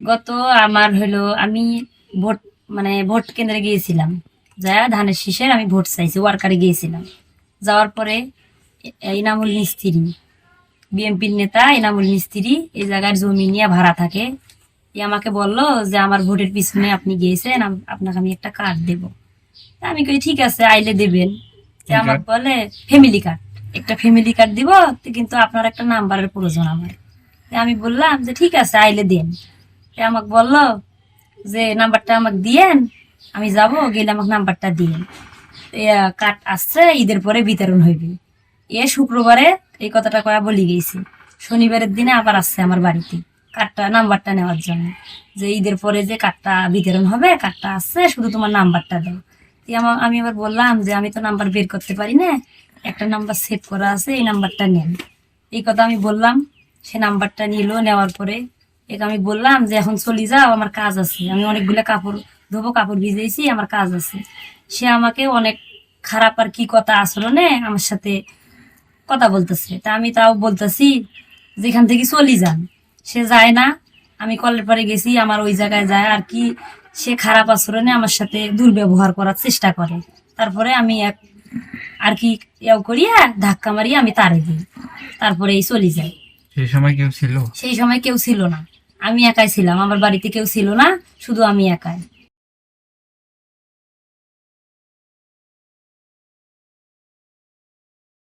গত আমার হলো আমি ভোট ভোট কেন্দ্রে গিয়েছিলাম। যা ধানের শীষের আমি ভোট চাইছি, ওয়ার্কারে গিয়েছিলাম। যাওয়ার পরে ইনামুল মিস্ত্রি, বিএনপির নেতা ইনামুল মিস্ত্রি এই জায়গার জমি নিয়ে ভাড়া থাকে। আমাকে বলল যে আমার ভোটের পিছনে আপনি গিয়েছেন, আপনাকে আমি একটা কার্ড দেব। আমি কই ঠিক আছে, আইলে দেবেন। আমাকে বলে ফ্যামিলি কার্ড, একটা ফ্যামিলি কার্ড দিব, কিন্তু আপনার একটা নাম্বারের প্রয়োজন আমার। আমি বললাম যে ঠিক আছে, আইলে দেন। আমাকে বললো যে নাম্বারটা আমাকে দিয়েন, আমি যাব, গেলে আমাকে নাম্বারটা দিয়েন। কার্ড আসছে, ঈদের পরে বিতরণ হইবে। শুক্রবারে এই কথাটা কয়া বলি গেছি। শনিবারের দিনে আবার আসছে আমার বাড়িতে কার্ডটা, নাম্বারটা নেওয়ার জন্য, যে ঈদের পরে যে কার্ডটা বিতরণ হবে, কার্ডটা আসছে, শুধু তোমার নাম্বারটা দাও। আমি আবার বললাম যে আমি তো নাম্বার বের করতে পারি না, একটা নাম্বার সেভ করা আছে, এই নাম্বারটা নেন। এই কথা আমি বললাম। সে নাম্বারটা নিল, নেওয়ার পরে আমি বললাম যে এখন চলে যাও, আমার কাজ আছে, আমি অনেকগুলো কাপড় ধোবো, কাপড় ভিজেছি, আমার কাজ আছে। সে আমাকে অনেক খারাপ আর কি কথা আচরণে আমার সাথে কথা বলতেছে। তা আমি তাও বলতেছি যেখান থেকে চলে যান। সে যায় না। আমি কলের পাড়ে গেছি, আমার ওই জায়গায় যায় আর কি, সে খারাপ আচরণে আমার সাথে দুর্ব্যবহার করার চেষ্টা করে। তারপরে আমি আর কি করিয়া ধাক্কা মারিয়া আমি তারে দিই, তারপরে এই চলে যাই। সেই সময় কেউ ছিল? সেই সময় কেউ ছিল না, আমি একাই ছিলাম, আমার বাড়িতে কেউ ছিল না, শুধু আমি একাই।